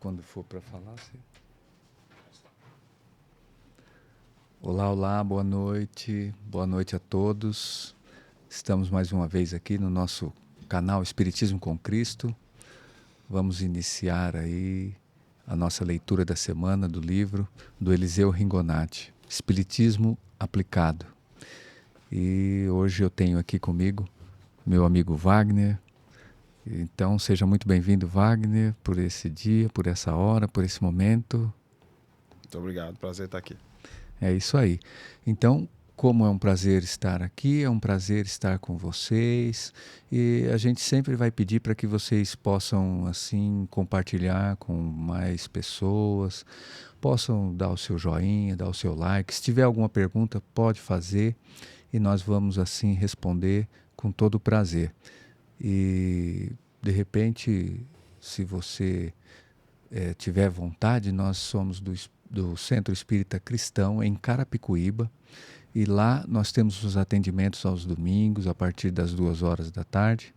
Quando for para falar, você... Olá, olá, boa noite a todos. Estamos mais uma vez aqui no nosso canal Espiritismo com Cristo. Vamos iniciar aí a nossa leitura da semana do livro do Eliseu Ringonati, Espiritismo Aplicado. E hoje eu tenho aqui comigo meu amigo Wagner. Então seja muito bem-vindo, Wagner, por esse dia, por essa hora, por esse momento. Muito obrigado, prazer estar aqui. É isso aí. Então, como é um prazer estar aqui, é um prazer estar com vocês, e a gente sempre vai pedir para que vocês possam, assim, compartilhar com mais pessoas, possam dar o seu joinha, dar o seu like. Se tiver alguma pergunta, pode fazer, e nós vamos, assim, responder com todo o prazer. E, de repente, se você tiver vontade, nós somos do Centro Espírita Cristão, em Carapicuíba, e lá nós temos os atendimentos aos domingos, a partir das 2 horas da tarde,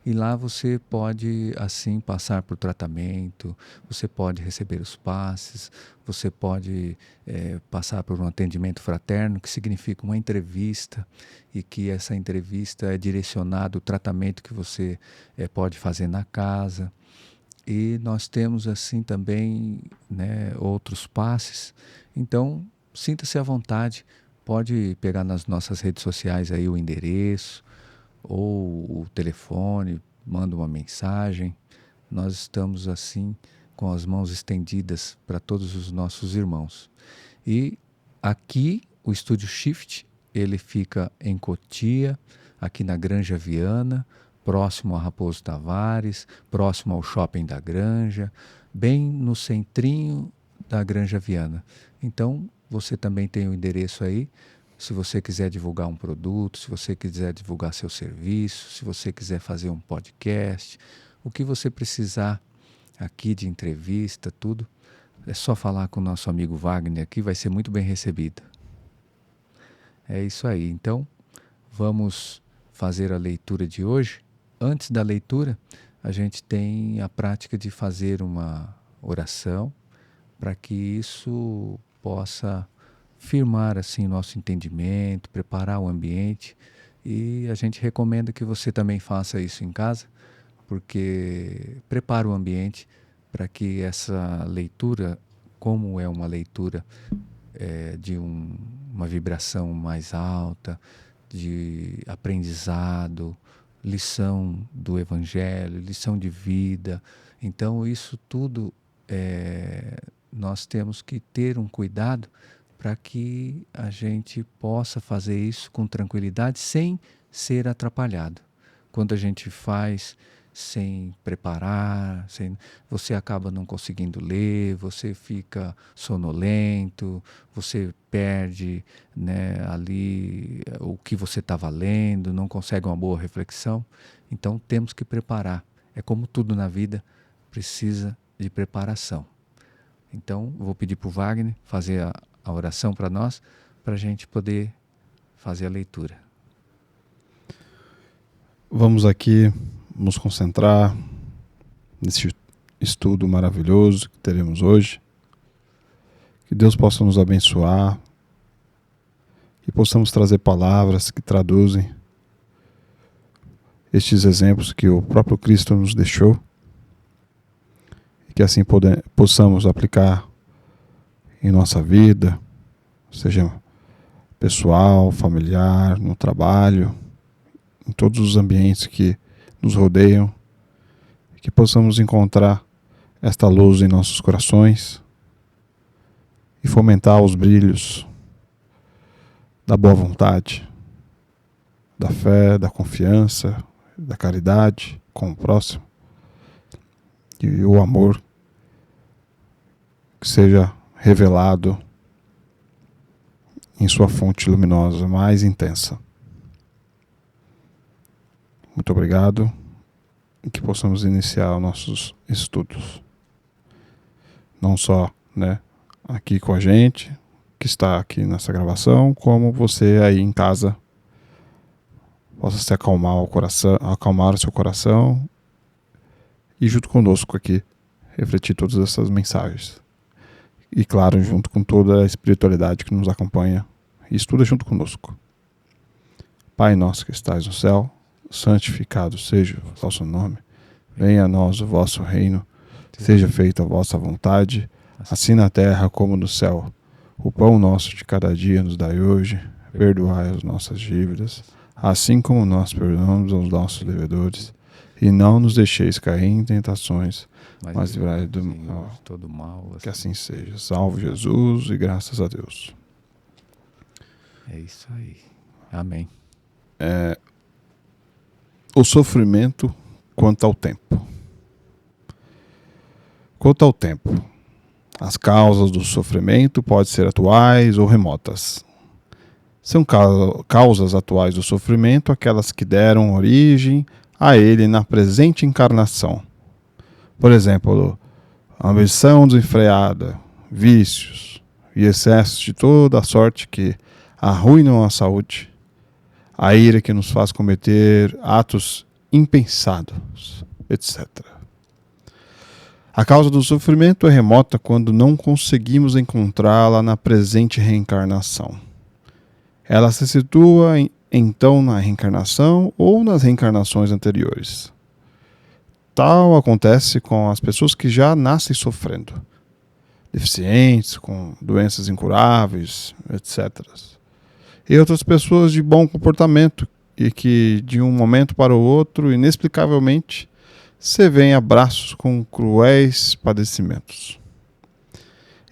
e lá você pode, assim, passar por tratamento, você pode receber os passes, você pode passar por um atendimento fraterno, que significa uma entrevista, e que essa entrevista é direcionada ao tratamento que você pode fazer na casa. E nós temos assim também, né, outros passes. Então, sinta-se à vontade, pode pegar nas nossas redes sociais aí o endereço ou o telefone, manda uma mensagem. Nós estamos assim com as mãos estendidas para todos os nossos irmãos. E aqui o Estúdio Shift, ele fica em Cotia, aqui na Granja Viana, próximo a Raposo Tavares, próximo ao Shopping da Granja, bem no centrinho da Granja Viana. Então, você também tem o endereço aí, se você quiser divulgar um produto, se você quiser divulgar seu serviço, se você quiser fazer um podcast, o que você precisar aqui de entrevista, tudo, é só falar com o nosso amigo Wagner aqui, vai ser muito bem recebido. É isso aí. Então, vamos fazer a leitura de hoje. Antes da leitura, a gente tem a prática de fazer uma oração para que isso possa firmar assim nosso entendimento, preparar o ambiente, e a gente recomenda que você também faça isso em casa, porque prepara o ambiente para que essa leitura, como é uma leitura de uma vibração mais alta, de aprendizado, lição do Evangelho, lição de vida. Então, isso tudo nós temos que ter um cuidado para que a gente possa fazer isso com tranquilidade, sem ser atrapalhado. Quando a gente faz sem preparar, você acaba não conseguindo ler, você fica sonolento, você perde, né, ali o que você estava lendo, não consegue uma boa reflexão. Então temos que preparar. É como tudo na vida, precisa de preparação. Então vou pedir para o Wagner fazer a oração para nós, para a gente poder fazer a leitura. Vamos aqui nos concentrar nesse estudo maravilhoso que teremos hoje. Que Deus possa nos abençoar, que possamos trazer palavras que traduzem estes exemplos que o próprio Cristo nos deixou, e que assim possamos aplicar em nossa vida, seja pessoal, familiar, no trabalho, em todos os ambientes que nos rodeiam, e que possamos encontrar esta luz em nossos corações e fomentar os brilhos da boa vontade, da fé, da confiança, da caridade com o próximo, e o amor que seja revelado em sua fonte luminosa mais intensa. Muito obrigado, e que possamos iniciar nossos estudos. Não só, né, aqui com a gente, que está aqui nessa gravação, como você aí em casa possa se acalmar o seu coração e junto conosco aqui refletir todas essas mensagens. E claro, junto com toda a espiritualidade que nos acompanha e estuda junto conosco. Pai nosso que estais no céu, santificado seja o vosso nome. Venha a nós o vosso reino. Seja feita a vossa vontade, assim na terra como no céu. O pão nosso de cada dia nos dai hoje. Perdoai as nossas dívidas, assim como nós perdoamos aos nossos devedores. E não nos deixeis cair em tentações, mas livrai do mal. Todo mal. Que assim seja. Salve Jesus e graças a Deus. É isso aí. Amém. O sofrimento quanto ao tempo. Quanto ao tempo, as causas do sofrimento podem ser atuais ou remotas. São causas atuais do sofrimento aquelas que deram origem a ele na presente encarnação. Por exemplo, a ambição desenfreada, vícios e excessos de toda a sorte que arruinam a saúde, a ira que nos faz cometer atos impensados, etc. A causa do sofrimento é remota quando não conseguimos encontrá-la na presente reencarnação. Ela se situa então na reencarnação ou nas reencarnações anteriores. Tal acontece com as pessoas que já nascem sofrendo, deficientes, com doenças incuráveis, etc. E outras pessoas de bom comportamento e que, de um momento para o outro, inexplicavelmente, se veem a braços com cruéis padecimentos.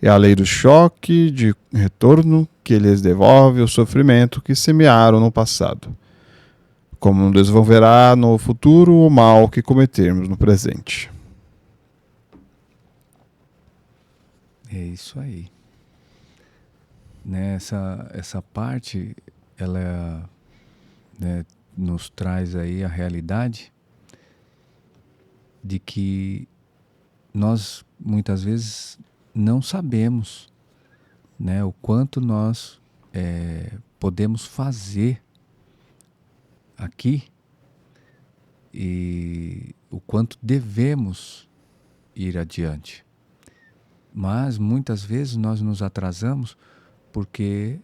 É a lei do choque de retorno que lhes devolve o sofrimento que semearam no passado, como desenvolverá no futuro o mal que cometermos no presente. É isso aí. Essa parte, ela nos traz aí a realidade de que nós muitas vezes não sabemos, o quanto nós podemos fazer aqui e o quanto devemos ir adiante. Mas muitas vezes nós nos atrasamos porque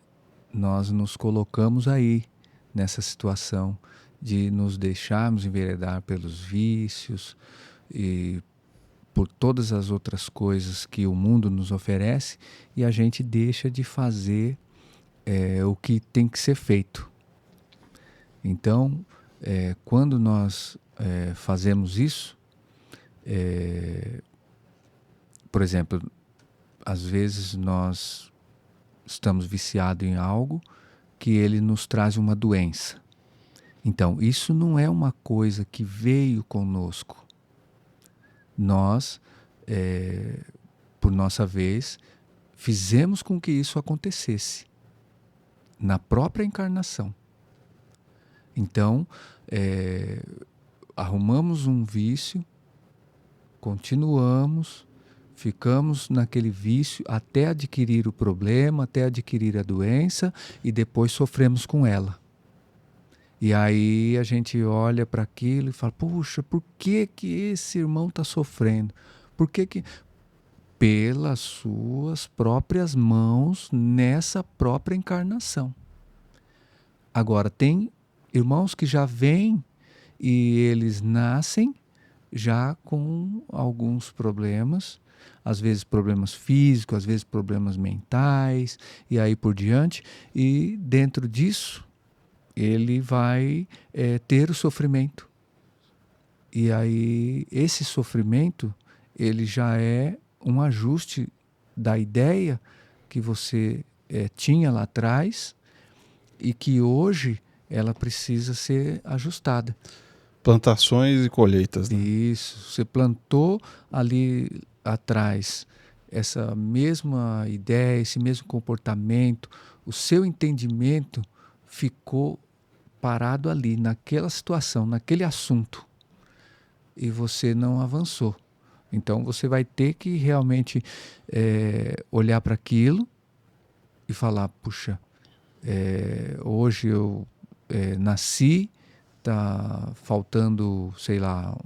nós nos colocamos aí nessa situação de nos deixarmos enveredar pelos vícios e por todas as outras coisas que o mundo nos oferece, e a gente deixa de fazer o que tem que ser feito. Então, quando nós fazemos isso, por exemplo, às vezes nós estamos viciados em algo que ele nos traz uma doença. Então, isso não é uma coisa que veio conosco. Nós, por nossa vez, fizemos com que isso acontecesse na própria encarnação. Então, arrumamos um vício, continuamos, ficamos naquele vício até adquirir o problema, até adquirir a doença e depois sofremos com ela. E aí a gente olha para aquilo e fala, puxa, por que esse irmão está sofrendo? Por que... Pelas suas próprias mãos nessa própria encarnação. Agora, tem irmãos que já vêm e eles nascem já com alguns problemas, às vezes problemas físicos, às vezes problemas mentais, e aí por diante, e dentro disso ele vai ter o sofrimento. E aí esse sofrimento, ele já é um ajuste da ideia que você tinha lá atrás e que hoje ela precisa ser ajustada. Plantações e colheitas, né? Isso, você plantou ali atrás essa mesma ideia, esse mesmo comportamento, o seu entendimento ficou parado ali, naquela situação, naquele assunto, e você não avançou. Então você vai ter que realmente olhar para aquilo e falar, puxa, hoje eu nasci, está faltando, sei lá,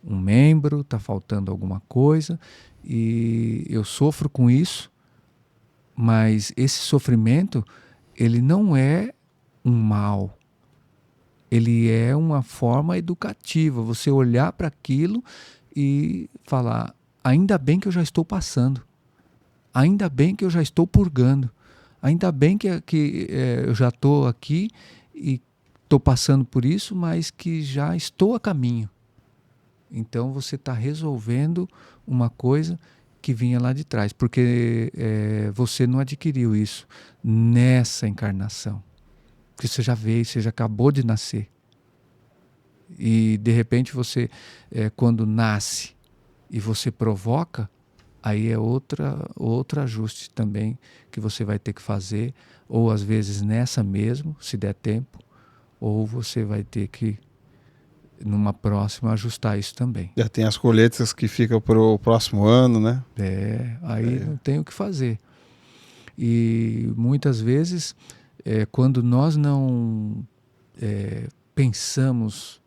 um membro, está faltando alguma coisa, e eu sofro com isso, mas esse sofrimento, ele não é um mal, ele é uma forma educativa, você olhar para aquilo e falar, ainda bem que eu já estou passando, ainda bem que eu já estou purgando, ainda bem que eu já estou aqui e estou passando por isso, mas que já estou a caminho. Então você está resolvendo uma coisa que vinha lá de trás, porque você não adquiriu isso nessa encarnação. Porque você já veio, você já acabou de nascer. E de repente você, quando nasce e você provoca, aí é outro ajuste também que você vai ter que fazer, ou às vezes nessa mesmo, se der tempo, ou você vai ter que, numa próxima, ajustar isso também. Já tem as colheitas que ficam para o próximo ano, né? Aí não tem o que fazer. E muitas vezes, quando nós não pensamos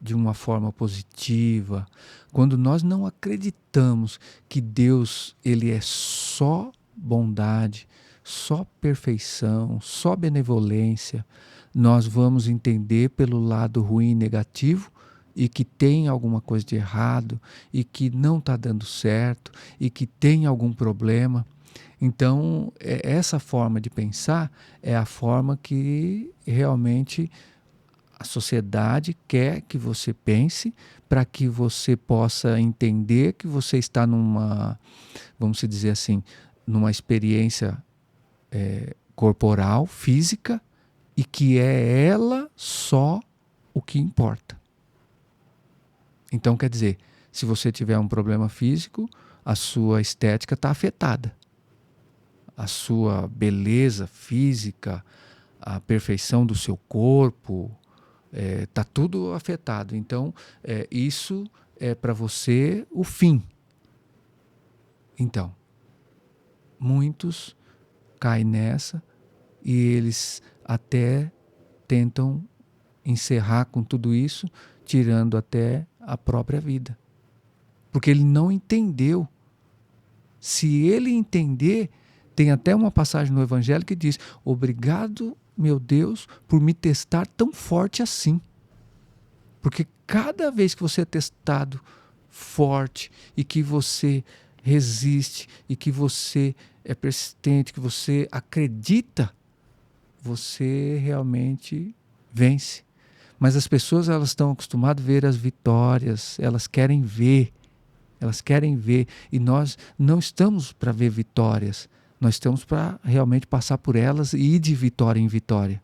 de uma forma positiva, quando nós não acreditamos que Deus, ele é só bondade, só perfeição, só benevolência, nós vamos entender pelo lado ruim e negativo, e que tem alguma coisa de errado, e que não está dando certo, e que tem algum problema. Então, essa forma de pensar é a forma que realmente a sociedade quer que você pense, para que você possa entender que você está numa, vamos dizer assim, numa experiência corporal, física, e que é ela só o que importa. Então, quer dizer, se você tiver um problema físico, a sua estética está afetada. A sua beleza física, a perfeição do seu corpo, está tudo afetado. Então, isso é para você o fim. Então, muitos caem nessa e eles até tentam encerrar com tudo isso, tirando até a própria vida. Porque ele não entendeu. Se ele entender, tem até uma passagem no Evangelho que diz: obrigado, meu Deus, por me testar tão forte assim. Porque cada vez que você é testado forte e que você resiste e que você é persistente, que você acredita, você realmente vence. Mas as pessoas, elas estão acostumadas a ver as vitórias, elas querem ver, e nós não estamos para ver vitórias, nós estamos para realmente passar por elas e ir de vitória em vitória.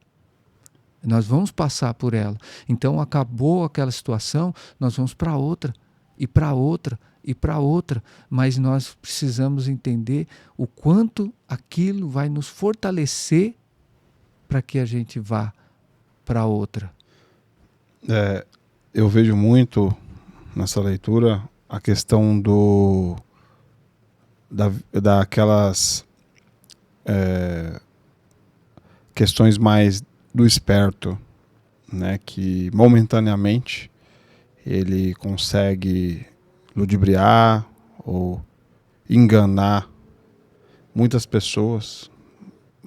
Nós vamos passar por ela. Então acabou aquela situação, nós vamos para outra, e para outra, e para outra, mas nós precisamos entender o quanto aquilo vai nos fortalecer para que a gente vá para outra. Eu vejo muito nessa leitura a questão daquelas questões mais do esperto, né, que momentaneamente ele consegue ludibriar ou enganar muitas pessoas,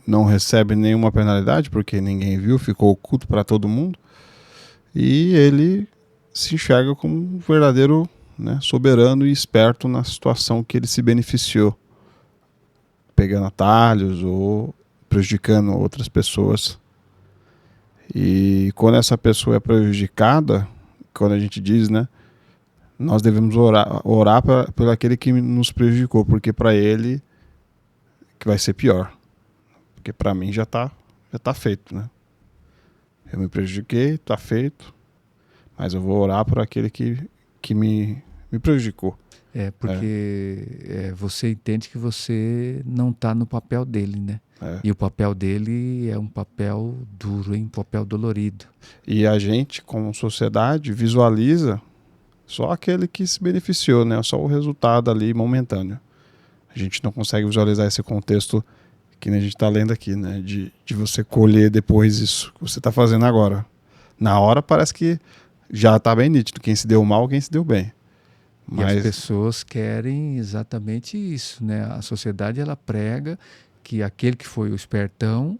não recebe nenhuma penalidade porque ninguém viu, ficou oculto para todo mundo, e ele se enxerga como um verdadeiro, né, soberano e esperto na situação que ele se beneficiou, pegando atalhos ou prejudicando outras pessoas. E quando essa pessoa é prejudicada, quando a gente diz, né, nós devemos orar por aquele que nos prejudicou, porque para ele que vai ser pior, porque para mim já tá feito, né? Eu me prejudiquei, está feito, mas eu vou orar por aquele que me prejudicou. Porque você entende que você não está no papel dele, né? E o papel dele é um papel duro, um papel dolorido. E a gente, como sociedade, visualiza só aquele que se beneficiou, né? Só o resultado ali momentâneo. A gente não consegue visualizar esse contexto que a gente está lendo aqui, né? De você colher depois isso que você está fazendo agora. Na hora parece que já está bem nítido quem se deu mal, quem se deu bem. E as Mas pessoas querem exatamente isso, né? A sociedade, ela prega que aquele que foi o espertão,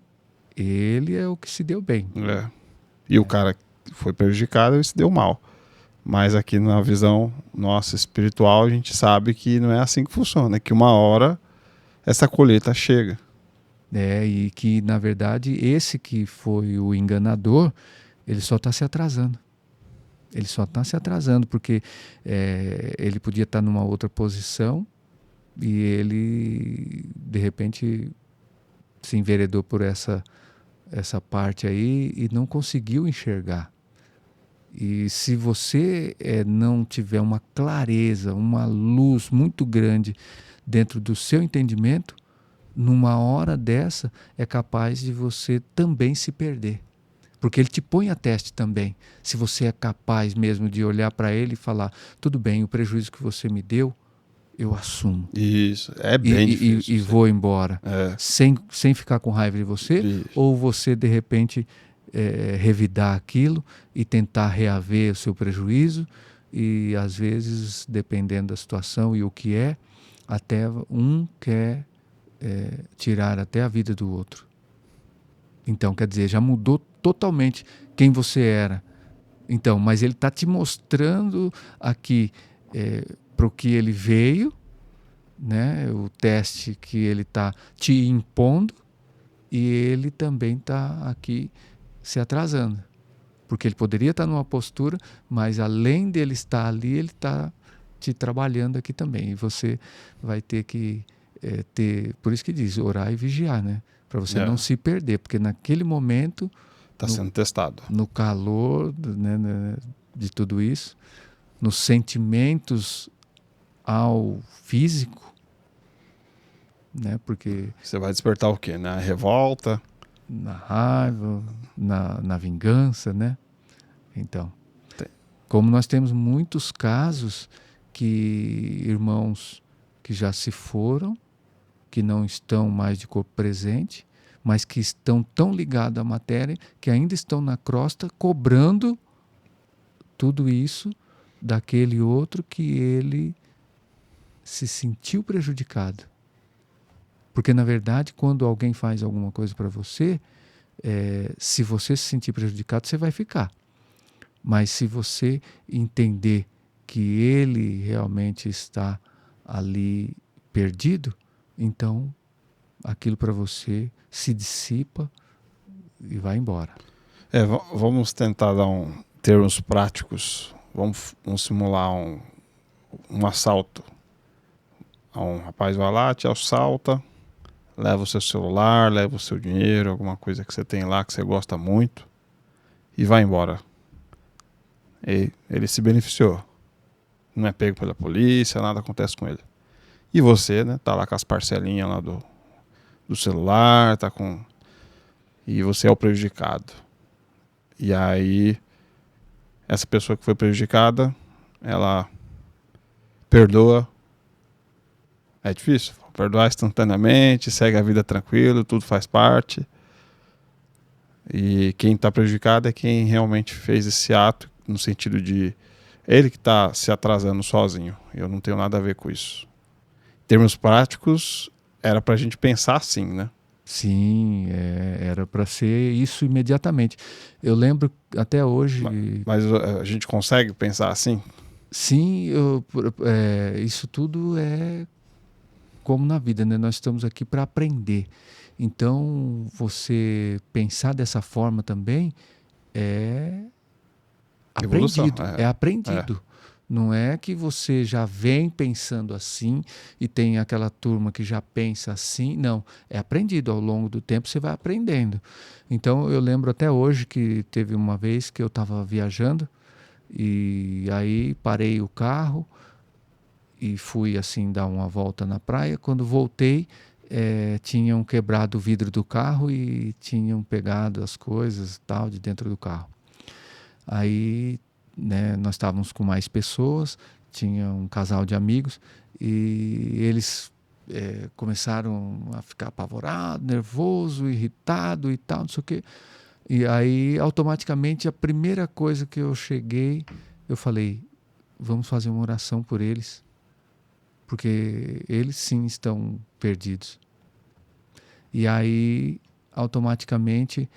ele é o que se deu bem. e o cara que foi prejudicado, ele se deu mal. Mas aqui na visão nossa espiritual, a gente sabe que não é assim que funciona, é que uma hora essa colheita chega. E que, na verdade, esse que foi o enganador, ele só está se atrasando. Ele só está se atrasando, porque ele podia estar numa outra posição e ele, de repente, se enveredou por essa parte aí e não conseguiu enxergar. E se você não tiver uma clareza, uma luz muito grande dentro do seu entendimento, numa hora dessa é capaz de você também se perder. Porque ele te põe a teste também. Se você é capaz mesmo de olhar para ele e falar, tudo bem, o prejuízo que você me deu, eu assumo. Isso, é bem difícil. E vou embora. Sem ficar com raiva de você, Isso. ou você, de repente, revidar aquilo e tentar reaver o seu prejuízo. E, às vezes, dependendo da situação e o que é, até um quer tirar até a vida do outro. Então, quer dizer, já mudou totalmente quem você era. Então, mas ele está te mostrando aqui para o que ele veio, né? O teste que ele está te impondo, e ele também está aqui se atrasando. Porque ele poderia estar numa postura, mas além dele estar ali, ele está te trabalhando aqui também. E você vai ter que ter, por isso que diz, orar e vigiar, né? Para você não se perder, porque naquele momento está sendo testado. No calor, né, de tudo isso, nos sentimentos ao físico, né? Porque você vai despertar o quê? Na revolta, na raiva, na vingança, né? Então, como nós temos muitos casos que irmãos que já se foram, que não estão mais de corpo presente, mas que estão tão ligados à matéria que ainda estão na crosta cobrando tudo isso daquele outro que ele se sentiu prejudicado. Porque, na verdade, quando alguém faz alguma coisa para você, se você se sentir prejudicado, você vai ficar. Mas se você entender que ele realmente está ali perdido, então aquilo para você se dissipa e vai embora. Vamos tentar dar termos práticos. Vamos simular um assalto. Um rapaz vai lá, te assalta, leva o seu celular, leva o seu dinheiro, alguma coisa que você tem lá que você gosta muito e vai embora. Ele se beneficiou. Não é pego pela polícia, nada acontece com ele. E você, né, tá lá com as parcelinhas lá do celular, tá com... E você é o prejudicado. E aí, essa pessoa que foi prejudicada, ela perdoa. É difícil. Perdoar instantaneamente, segue a vida tranquilo, tudo faz parte. E quem está prejudicado é quem realmente fez esse ato, no sentido de ele que está se atrasando sozinho. Eu não tenho nada a ver com isso. Em termos práticos, era para a gente pensar assim, né? Sim, era para ser isso imediatamente. Eu lembro até hoje... Mas a gente consegue pensar assim? Sim, isso tudo é como na vida, né? Nós estamos aqui para aprender. Então, você pensar dessa forma também é Evolução, aprendido. É aprendido. Não é que você já vem pensando assim e tem aquela turma que já pensa assim. Não, é aprendido. Ao longo do tempo você vai aprendendo. Então, eu lembro até hoje que teve uma vez que eu estava viajando e aí parei o carro e fui assim dar uma volta na praia. Quando voltei, tinham quebrado o vidro do carro e tinham pegado as coisas tal de dentro do carro. Aí, né, nós estávamos com mais pessoas, tinha um casal de amigos e eles começaram a ficar apavorados, nervoso, irritado e tal, não sei o quê. E aí, automaticamente, a primeira coisa que eu cheguei, eu falei, vamos fazer uma oração por eles, porque eles sim estão perdidos. E aí, automaticamente,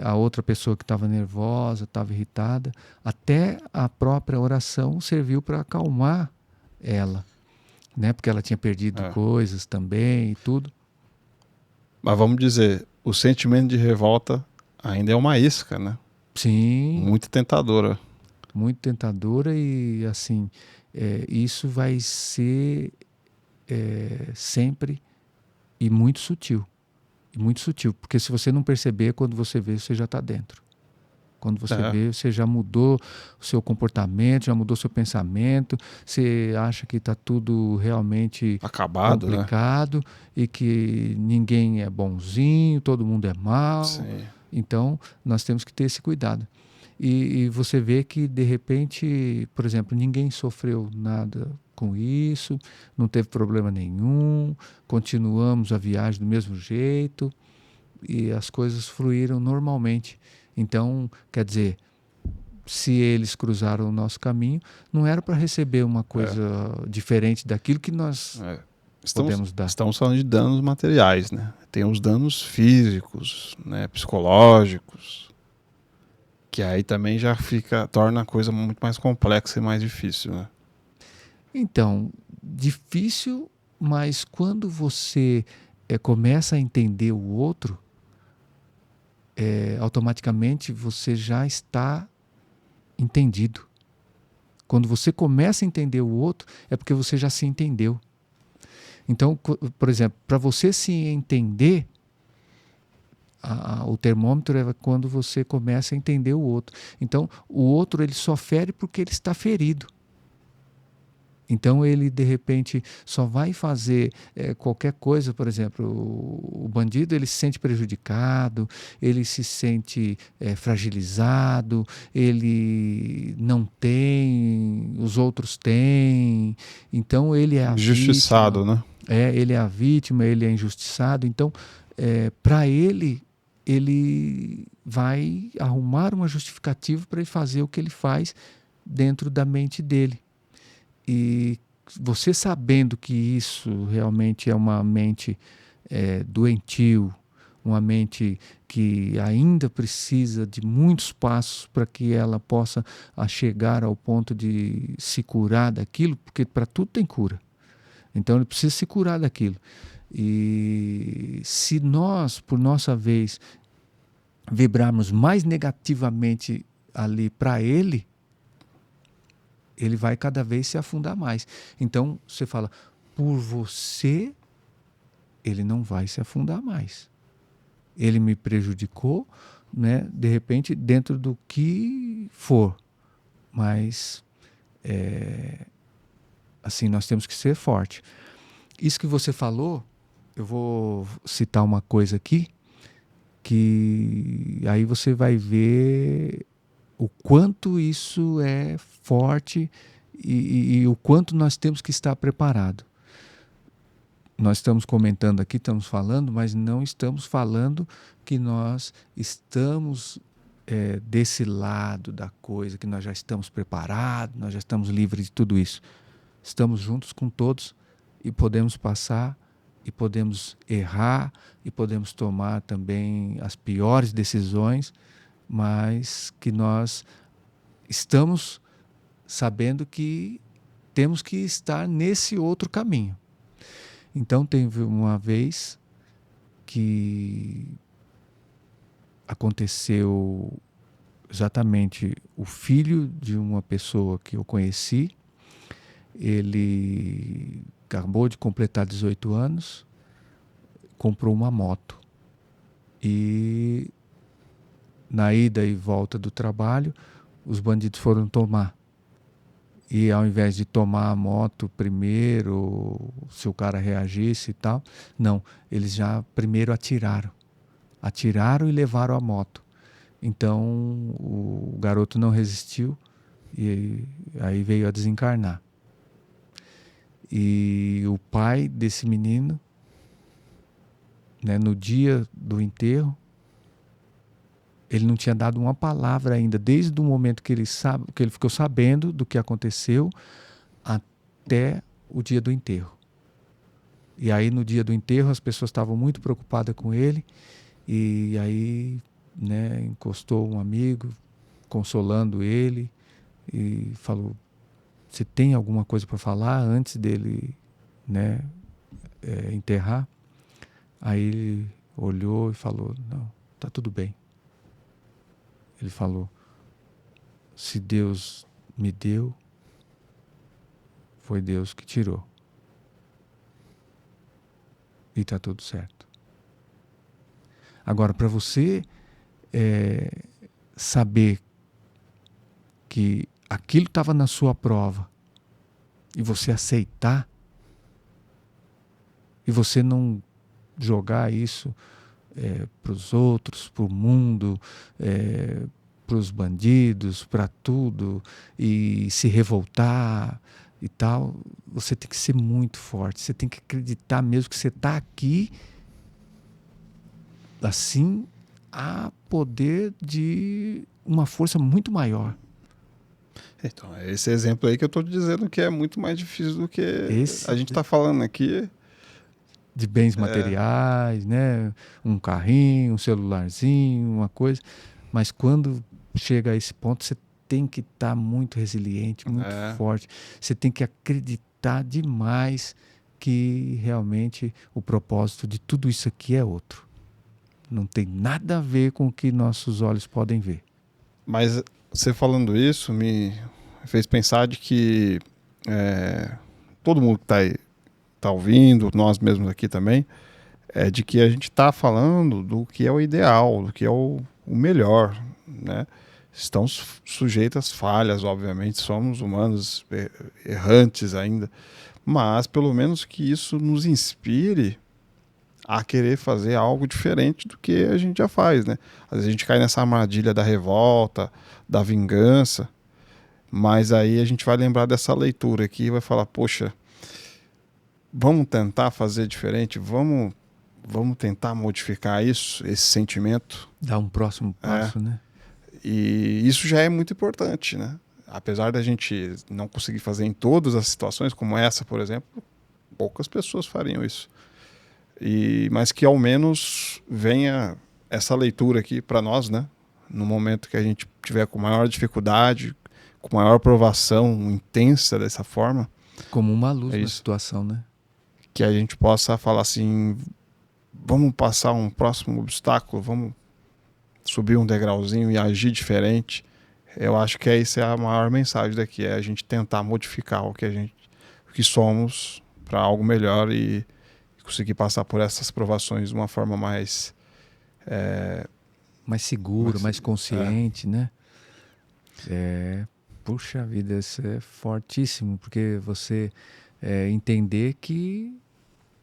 a outra pessoa que estava nervosa, estava irritada, até a própria oração serviu para acalmar ela, né? Porque ela tinha perdido É. coisas também e tudo. Mas vamos dizer, o sentimento de revolta ainda é uma isca, né? Sim, Muito tentadora. muito tentadora e assim, isso vai ser sempre e muito sutil. E muito sutil, porque se você não perceber, quando você vê, você já está dentro. Quando você É, vê, você já mudou o seu comportamento, já mudou o seu pensamento, você acha que está tudo realmente acabado, né? complicado e que ninguém é bonzinho, todo mundo é mau. Sim. Então, nós temos que ter esse cuidado. E você vê que, de repente, por exemplo, ninguém sofreu nada com isso, não teve problema nenhum, continuamos a viagem do mesmo jeito e as coisas fluíram normalmente. Então, quer dizer, se eles cruzaram o nosso caminho, não era para receber uma É, coisa diferente daquilo que nós é. Estamos, podemos dar. estamos falando de danos materiais, né? Tem os danos físicos, né? Psicológicos, que aí também já torna a coisa muito mais complexa e mais difícil, né? Então, difícil, mas quando você começa a entender o outro, automaticamente você já está entendido. Quando você começa a entender o outro, é porque você já se entendeu. Então, por exemplo, para você se entender, o termômetro é quando você começa a entender o outro. Então, o outro ele só fere porque ele está ferido. Então ele de repente só vai fazer qualquer coisa, por exemplo, o bandido ele se sente prejudicado, ele se sente fragilizado, ele não tem, os outros têm, então ele é a vítima, Injustiçado, né? ele é a vítima, ele é injustiçado, então para ele vai arrumar uma justificativa para ele fazer o que ele faz dentro da mente dele. E você sabendo que isso realmente é uma mente doentio, uma mente que ainda precisa de muitos passos para que ela possa chegar ao ponto de se curar daquilo, porque para tudo tem cura. Então ele precisa se curar daquilo. E se nós, por nossa vez, vibrarmos mais negativamente ali para ele vai cada vez se afundar mais. Então, você fala, por você, ele não vai se afundar mais. Ele me prejudicou, né, de repente, dentro do que for. Mas, assim, nós temos que ser forte. Isso que você falou, eu vou citar uma coisa aqui, que aí você vai ver o quanto isso é forte e o quanto nós temos que estar preparado. Nós estamos comentando aqui, estamos falando, mas não estamos falando que nós estamos desse lado da coisa, que nós já estamos preparados, nós já estamos livres de tudo isso. Estamos juntos com todos e podemos passar e podemos errar e podemos tomar também as piores decisões, mas que nós estamos sabendo que temos que estar nesse outro caminho. Então teve uma vez que aconteceu exatamente o filho de uma pessoa que eu conheci, ele acabou de completar 18 anos, comprou uma moto e na ida e volta do trabalho, os bandidos foram tomar. E ao invés de tomar a moto primeiro, se o cara reagisse e tal, não, eles já primeiro atiraram. Atiraram e levaram a moto. Então o garoto não resistiu e aí veio a desencarnar. E o pai desse menino, né, no dia do enterro, Ele não tinha dado uma palavra ainda, desde o momento que ele ficou sabendo do que aconteceu até o dia do enterro. E aí, no dia do enterro, as pessoas estavam muito preocupadas com ele. E aí, né, encostou um amigo, consolando ele, e falou: você tem alguma coisa para falar antes dele, né, enterrar? Aí ele olhou e falou: não, tá tudo bem. Ele falou: se Deus me deu, foi Deus que tirou. E tá tudo certo. Agora, para você saber que aquilo estava na sua prova e você aceitar e você não jogar isso para os outros, para o mundo, para os bandidos, para tudo, e se revoltar e tal, você tem que ser muito forte, você tem que acreditar mesmo que você está aqui, assim, a poder de uma força muito maior. Então, é esse exemplo aí que eu estou dizendo que é muito mais difícil do que a gente está falando aqui. De bens materiais, né? Um carrinho, um celularzinho, uma coisa. Mas quando chega a esse ponto, você tem que estar muito resiliente, muito forte. Você tem que acreditar demais que realmente o propósito de tudo isso aqui é outro. Não tem nada a ver com o que nossos olhos podem ver. Mas você falando isso me fez pensar de que todo mundo que tá ouvindo, nós mesmos aqui também, de que a gente está falando do que é o ideal, do que é o melhor, né? Estão sujeitas falhas, obviamente, somos humanos errantes ainda, mas pelo menos que isso nos inspire a querer fazer algo diferente do que a gente já faz, né? Às vezes a gente cai nessa armadilha da revolta, da vingança, mas aí a gente vai lembrar dessa leitura aqui e vai falar, poxa, vamos tentar fazer diferente, vamos tentar modificar isso, esse sentimento. Dar um próximo passo, né? E isso já é muito importante, né? Apesar da gente não conseguir fazer em todas as situações, como essa, por exemplo, poucas pessoas fariam isso. Mas que ao menos venha essa leitura aqui para nós, né? No momento que a gente tiver com maior dificuldade, com maior provação intensa dessa forma. Como uma luz na situação, né? Que a gente possa falar assim, vamos passar um próximo obstáculo, vamos subir um degrauzinho e agir diferente. Eu acho que essa é a maior mensagem daqui, é a gente tentar modificar o que somos para algo melhor e conseguir passar por essas provações de uma forma mais segura, mais consciente, né? Puxa vida, isso é fortíssimo, porque você entender que,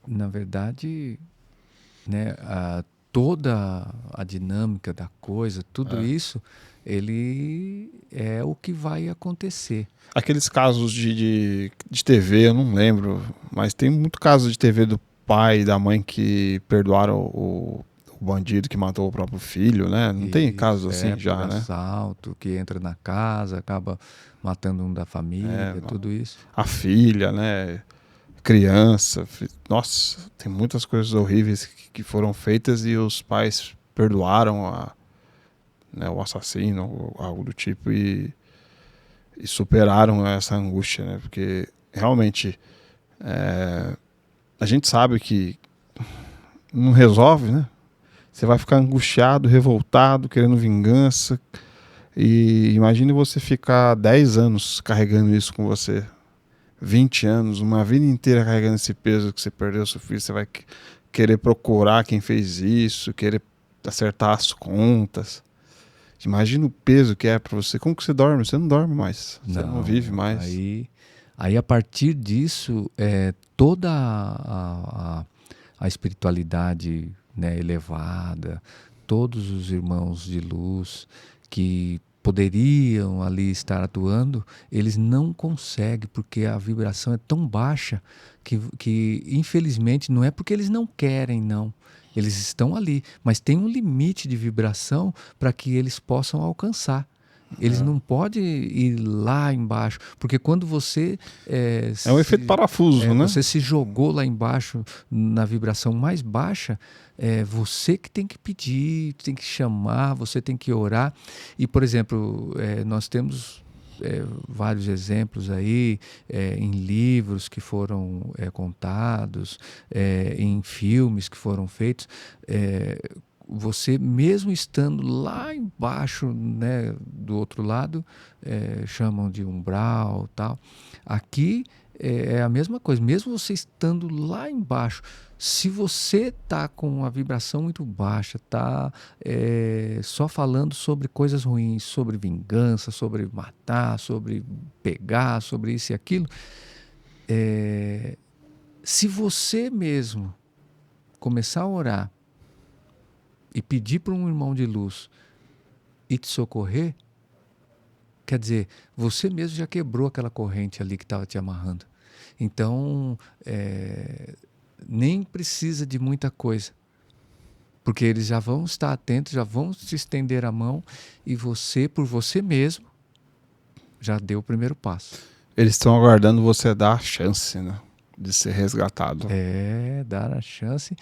na verdade, né, toda a dinâmica da coisa, tudo isso, ele é o que vai acontecer. Aqueles casos de TV, eu não lembro, mas tem muito caso de TV do pai e da mãe que perdoaram o bandido que matou o próprio filho, né? Não tem casos assim já, né? Assalto, que entra na casa, acaba matando um da família, tudo isso. A filha, né? Criança. Nossa, tem muitas coisas horríveis que foram feitas e os pais perdoaram o assassino, ou algo do tipo, e superaram essa angústia, né? Porque realmente a gente sabe que não resolve, né? Você vai ficar angustiado, revoltado, querendo vingança. E imagine você ficar 10 anos carregando isso com você. 20 anos, uma vida inteira carregando esse peso que você perdeu seu filho. Você vai querer procurar quem fez isso, querer acertar as contas. Imagina o peso que é para você. Como que você dorme? Você não dorme mais. Você não vive mais. Aí a partir disso, toda a espiritualidade, né, elevada, todos os irmãos de luz que poderiam ali estar atuando, eles não conseguem, porque a vibração é tão baixa que infelizmente não é porque eles não querem, não. Eles estão ali, mas tem um limite de vibração para que eles possam alcançar. Eles não podem ir lá embaixo, porque quando você É um efeito parafuso, né? você se jogou lá embaixo na vibração mais baixa, é você que tem que pedir, tem que chamar, você tem que orar. E, por exemplo, nós temos vários exemplos aí em livros que foram contados, em filmes que foram feitos. Você mesmo estando lá embaixo, né, do outro lado, chamam de umbral, tal. Aqui é a mesma coisa, mesmo você estando lá embaixo, se você está com a vibração muito baixa, está só falando sobre coisas ruins, sobre vingança, sobre matar, sobre pegar, sobre isso e aquilo, se você mesmo começar a orar e pedir para um irmão de luz e te socorrer, quer dizer, você mesmo já quebrou aquela corrente ali que estava te amarrando. Então, nem precisa de muita coisa, porque eles já vão estar atentos, já vão te estender a mão e você, por você mesmo, já deu o primeiro passo. Eles estão aguardando você dar a chance, né, de ser resgatado. Dar a chance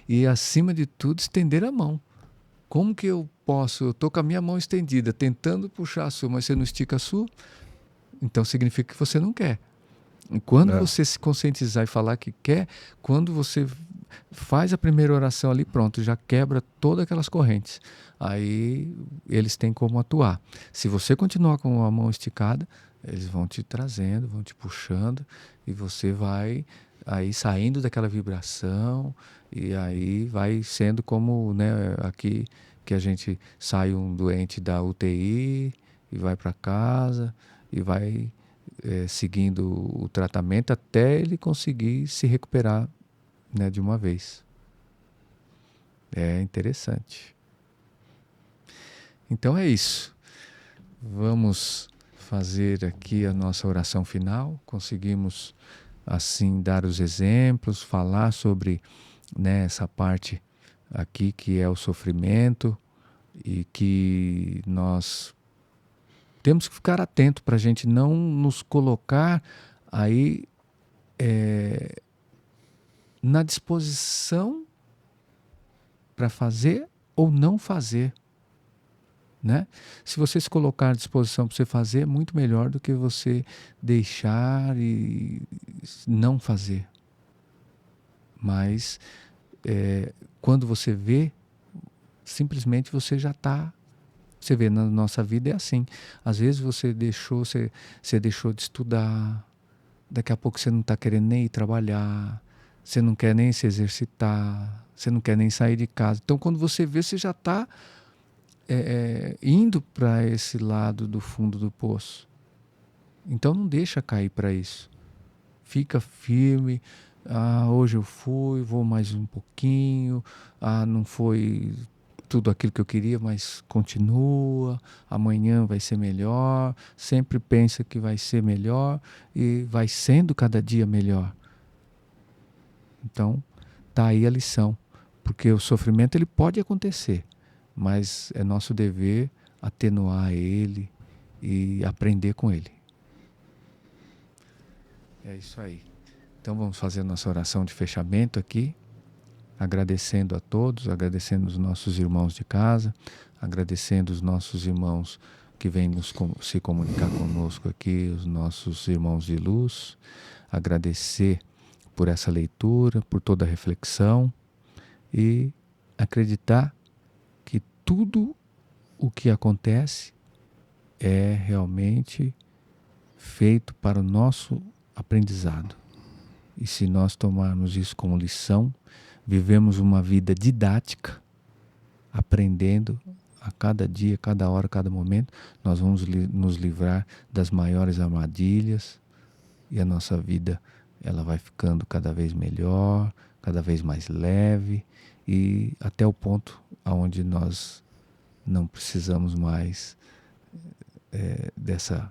e, acima de tudo, estender a mão. Como que eu posso? Eu estou com a minha mão estendida, tentando puxar a sua, mas você não estica a sua, então significa que você não quer. E quando você se conscientizar e falar que quer, quando você faz a primeira oração ali, pronto, já quebra todas aquelas correntes. Aí eles têm como atuar. Se você continuar com a mão esticada, eles vão te trazendo, vão te puxando, e você vai aí saindo daquela vibração, e aí vai sendo como, né, aqui que a gente sai um doente da UTI e vai para casa e vai seguindo o tratamento até ele conseguir se recuperar, né, de uma vez. É interessante. Então é isso. Vamos fazer aqui a nossa oração final. Conseguimos assim dar os exemplos, falar sobre, né, essa parte aqui que é o sofrimento e que nós temos que ficar atento para a gente não nos colocar aí na disposição para fazer ou não fazer, né? Se você se colocar à disposição para você fazer, é muito melhor do que você deixar e não fazer. Mas quando você vê, simplesmente você já está. Você vê, na nossa vida é assim. Às vezes você deixou de estudar, daqui a pouco você não está querendo nem ir trabalhar, você não quer nem se exercitar, você não quer nem sair de casa. Então, quando você vê, você já está indo para esse lado do fundo do poço. Então, não deixa cair para isso. Fica firme. Hoje eu fui, vou mais um pouquinho. Não foi tudo aquilo que eu queria, mas continua. Amanhã vai ser melhor. Sempre pensa que vai ser melhor e vai sendo cada dia melhor. Então, tá aí a lição, porque o sofrimento ele pode acontecer, mas é nosso dever atenuar ele e aprender com ele. É isso aí. Então vamos fazer a nossa oração de fechamento aqui, agradecendo a todos, agradecendo os nossos irmãos de casa, agradecendo os nossos irmãos que vêm se comunicar conosco aqui, os nossos irmãos de luz, agradecer por essa leitura, por toda a reflexão e acreditar que tudo o que acontece é realmente feito para o nosso aprendizado. E se nós tomarmos isso como lição, vivemos uma vida didática, aprendendo a cada dia, cada hora, cada momento, nós vamos nos livrar das maiores armadilhas e a nossa vida ela vai ficando cada vez melhor, cada vez mais leve e até o ponto onde nós não precisamos mais dessa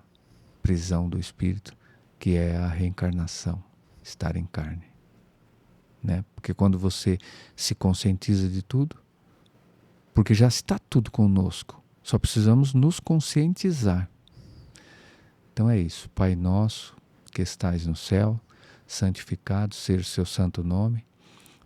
prisão do espírito, que é a reencarnação, estar em carne. né? Porque quando você se conscientiza de tudo, porque já está tudo conosco, só precisamos nos conscientizar. Então é isso. Pai nosso, que estais no céu, santificado seja o seu santo nome.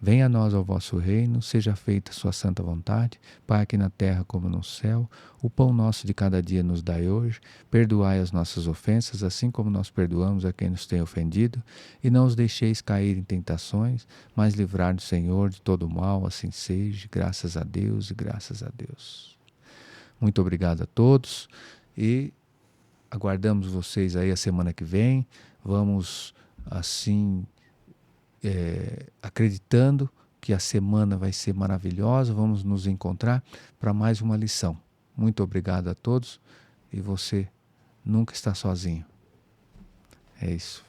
Venha a nós ao vosso reino, seja feita a sua santa vontade, Pai, aqui na terra como no céu. O pão nosso de cada dia nos dai hoje. Perdoai as nossas ofensas, assim como nós perdoamos a quem nos tem ofendido. E não os deixeis cair em tentações, mas livrai-nos, Senhor, de todo mal, assim seja. Graças a Deus e graças a Deus. Muito obrigado a todos e aguardamos vocês aí a semana que vem. Vamos, assim, acreditando que a semana vai ser maravilhosa. Vamos nos encontrar para mais uma lição. Muito obrigado a todos e você nunca está sozinho. É isso.